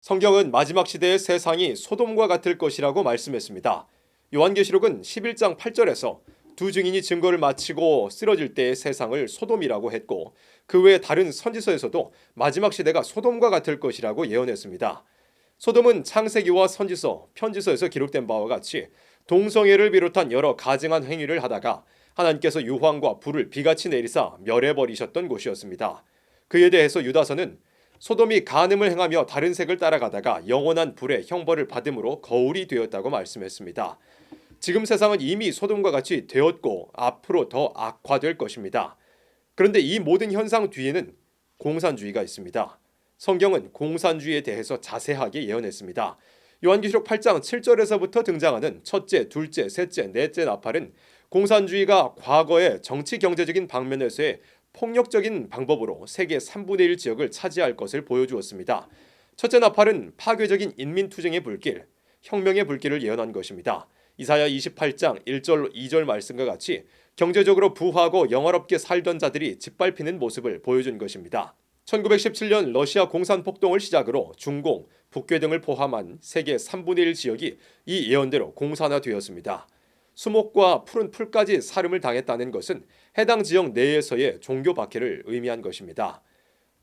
성경은 마지막 시대의 세상이 소돔과 같을 것이라고 말씀했습니다. 요한계시록은 11장 8절에서 두 증인이 증거를 마치고 쓰러질 때의 세상을 소돔이라고 했고, 그 외 다른 선지서에서도 마지막 시대가 소돔과 같을 것이라고 예언했습니다. 소돔은 창세기와 선지서, 편지서에서 기록된 바와 같이 동성애를 비롯한 여러 가증한 행위를 하다가 하나님께서 유황과 불을 비같이 내리사 멸해버리셨던 곳이었습니다. 그에 대해서 유다서는 소돔이 간음을 행하며 다른 색을 따라가다가 영원한 불의 형벌을 받음으로 거울이 되었다고 말씀했습니다. 지금 세상은 이미 소돔과 같이 되었고 앞으로 더 악화될 것입니다. 그런데 이 모든 현상 뒤에는 공산주의가 있습니다. 성경은 공산주의에 대해서 자세하게 예언했습니다. 요한계시록 8장 7절에서부터 등장하는 첫째, 둘째, 셋째, 넷째 나팔은 공산주의가 과거의 정치 경제적인 방면에서의 폭력적인 방법으로 세계 3분의 1 지역을 차지할 것을 보여주었습니다. 첫째 나팔은 파괴적인 인민투쟁의 불길, 혁명의 불길을 예언한 것입니다. 이사야 28장 1절 2절 말씀과 같이 경제적으로 부하고 영화롭게 살던 자들이 짓밟히는 모습을 보여준 것입니다. 1917년 러시아 공산폭동을 시작으로 중공, 북괴 등을 포함한 세계 3분의 1 지역이 이 예언대로 공산화되었습니다. 수목과 푸른 풀까지 살음을 당했다는 것은 해당 지역 내에서의 종교 박해를 의미한 것입니다.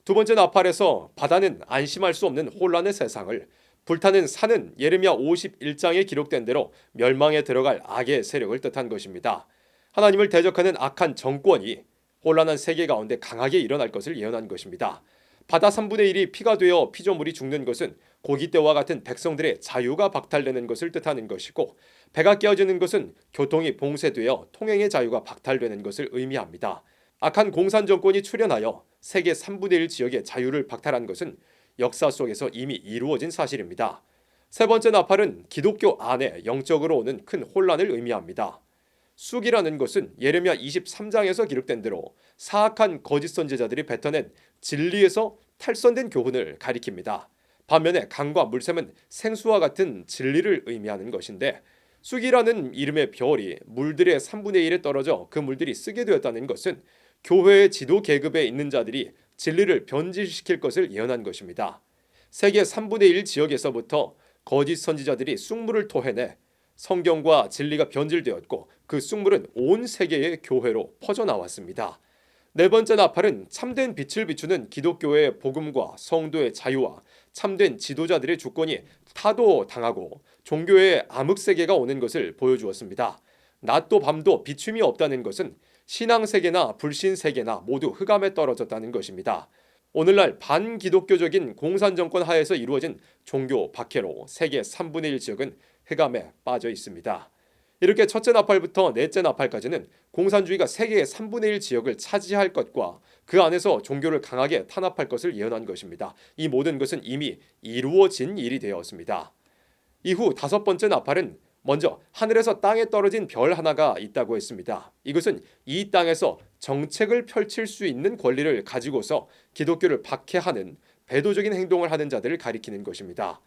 두 번째 나팔에서 바다는 안심할 수 없는 혼란의 세상을, 불타는 산은 예레미야 51장에 기록된 대로 멸망에 들어갈 악의 세력을 뜻한 것입니다. 하나님을 대적하는 악한 정권이 혼란한 세계 가운데 강하게 일어날 것을 예언한 것입니다. 바다 3분의 1이 피가 되어 피조물이 죽는 것은 고깃대와 같은 백성들의 자유가 박탈되는 것을 뜻하는 것이고, 배가 깨어지는 것은 교통이 봉쇄되어 통행의 자유가 박탈되는 것을 의미합니다. 악한 공산 정권이 출현하여 세계 3분의 1 지역의 자유를 박탈한 것은 역사 속에서 이미 이루어진 사실입니다. 세 번째 나팔은 기독교 안에 영적으로 오는 큰 혼란을 의미합니다. 쑥이라는 것은 예레미야 23장에서 기록된 대로 사악한 거짓 선지자들이 뱉어낸 진리에서 탈선된 교훈을 가리킵니다. 반면에 강과 물샘은 생수와 같은 진리를 의미하는 것인데, 쑥이라는 이름의 별이 물들의 3분의 1에 떨어져 그 물들이 쓰게 되었다는 것은 교회의 지도 계급에 있는 자들이 진리를 변질시킬 것을 예언한 것입니다. 세계 3분의 1 지역에서부터 거짓 선지자들이 쑥물을 토해내 성경과 진리가 변질되었고, 그 쑥물은 온 세계의 교회로 퍼져나왔습니다. 네 번째 나팔은 참된 빛을 비추는 기독교의 복음과 성도의 자유와 참된 지도자들의 주권이 타도당하고 종교의 암흑세계가 오는 것을 보여주었습니다. 낮도 밤도 비춤이 없다는 것은 신앙세계나 불신세계나 모두 흑암에 떨어졌다는 것입니다. 오늘날 반기독교적인 공산정권 하에서 이루어진 종교 박해로 세계 3분의 1 지역은 흑암에 빠져 있습니다. 이렇게 첫째 나팔부터 넷째 나팔까지는 공산주의가 세계의 3분의 1 지역을 차지할 것과 그 안에서 종교를 강하게 탄압할 것을 예언한 것입니다. 이 모든 것은 이미 이루어진 일이 되었습니다. 이후 다섯 번째 나팔은 먼저 하늘에서 땅에 떨어진 별 하나가 있다고 했습니다. 이것은 이 땅에서 정책을 펼칠 수 있는 권리를 가지고서 기독교를 박해하는 배도적인 행동을 하는 자들을 가리키는 것입니다.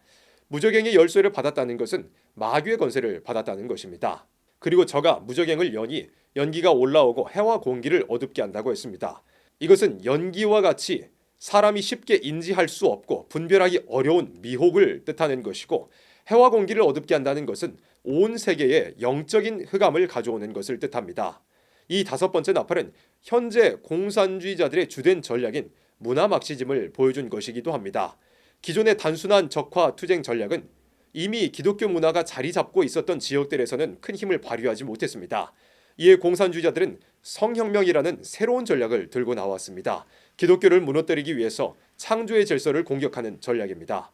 무적행의 열쇠를 받았다는 것은 마귀의 권세를 받았다는 것입니다. 그리고 저가 무적행을 여니 연기가 올라오고 해와 공기를 어둡게 한다고 했습니다. 이것은 연기와 같이 사람이 쉽게 인지할 수 없고 분별하기 어려운 미혹을 뜻하는 것이고, 해와 공기를 어둡게 한다는 것은 온 세계에 영적인 흑암을 가져오는 것을 뜻합니다. 이 다섯 번째 나팔은 현재 공산주의자들의 주된 전략인 문화 막시즘을 보여준 것이기도 합니다. 기존의 단순한 적화 투쟁 전략은 이미 기독교 문화가 자리 잡고 있었던 지역들에서는 큰 힘을 발휘하지 못했습니다. 이에 공산주의자들은 성혁명이라는 새로운 전략을 들고 나왔습니다. 기독교를 무너뜨리기 위해서 창조의 질서를 공격하는 전략입니다.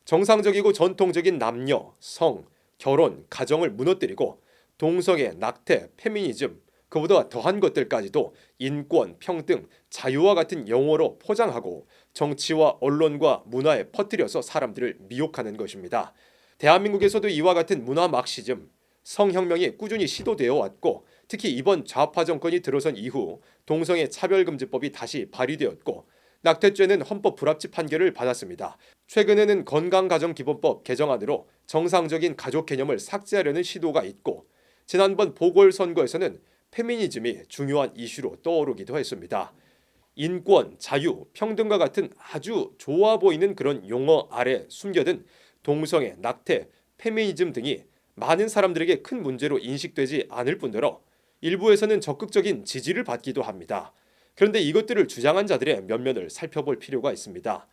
정상적이고 전통적인 남녀, 성, 결혼, 가정을 무너뜨리고 동성애, 낙태, 페미니즘, 그보다 더한 것들까지도 인권, 평등, 자유와 같은 용어로 포장하고 정치와 언론과 문화에 퍼뜨려서 사람들을 미혹하는 것입니다. 대한민국에서도 이와 같은 문화 막시즘, 성혁명이 꾸준히 시도되어 왔고, 특히 이번 좌파 정권이 들어선 이후 동성애 차별금지법이 다시 발의되었고, 낙태죄는 헌법 불합치 판결을 받았습니다. 최근에는 건강가정기본법 개정안으로 정상적인 가족 개념을 삭제하려는 시도가 있고, 지난번 보궐선거에서는 페미니즘이 중요한 이슈로 떠오르기도 했습니다. 인권, 자유, 평등과 같은 아주 좋아 보이는 그런 용어 아래 숨겨든 동성애, 낙태, 페미니즘 등이 많은 사람들에게 큰 문제로 인식되지 않을 뿐더러 일부에서는 적극적인 지지를 받기도 합니다. 그런데 이것들을 주장한 자들의 면면을 살펴볼 필요가 있습니다.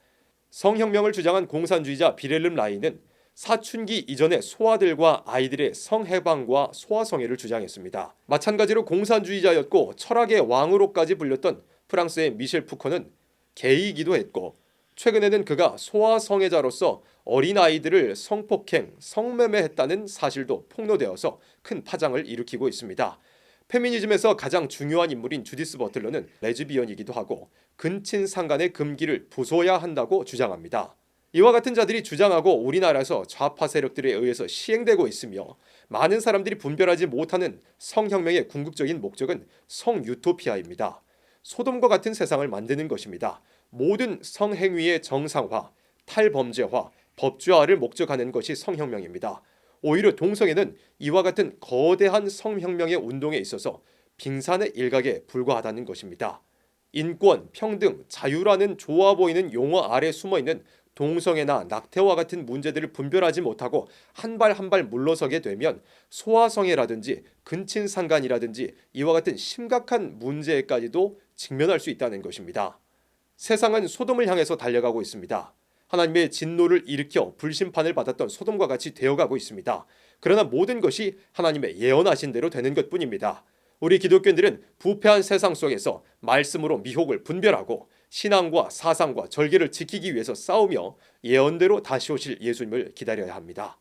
성혁명을 주장한 공산주의자 비렐름 라인은 사춘기 이전의 소아들과 아이들의 성해방과 소아성애를 주장했습니다. 마찬가지로 공산주의자였고 철학의 왕으로까지 불렸던 프랑스의 미셸 푸코는 게이기도 했고 최근에는 그가 소아성애자로서 어린아이들을 성폭행, 성매매했다는 사실도 폭로되어서 큰 파장을 일으키고 있습니다. 페미니즘에서 가장 중요한 인물인 주디스 버틀러는 레즈비언이기도 하고 근친상간의 금기를 부숴야 한다고 주장합니다. 이와 같은 자들이 주장하고 우리나라에서 좌파 세력들에 의해서 시행되고 있으며 많은 사람들이 분별하지 못하는 성혁명의 궁극적인 목적은 성유토피아입니다. 소돔과 같은 세상을 만드는 것입니다. 모든 성행위의 정상화, 탈범죄화, 법제화를 목적하는 것이 성혁명입니다. 오히려 동성애는 이와 같은 거대한 성혁명의 운동에 있어서 빙산의 일각에 불과하다는 것입니다. 인권, 평등, 자유라는 좋아 보이는 용어 아래 숨어있는 동성애나 낙태와 같은 문제들을 분별하지 못하고 한 발 한 발 물러서게 되면 소아성애라든지 근친상간이라든지 이와 같은 심각한 문제까지도 직면할 수 있다는 것입니다. 세상은 소돔을 향해서 달려가고 있습니다. 하나님의 진노를 일으켜 불심판을 받았던 소돔과 같이 되어가고 있습니다. 그러나 모든 것이 하나님의 예언하신 대로 되는 것뿐입니다. 우리 기독교인들은 부패한 세상 속에서 말씀으로 미혹을 분별하고 신앙과 사상과 절개를 지키기 위해서 싸우며 예언대로 다시 오실 예수님을 기다려야 합니다.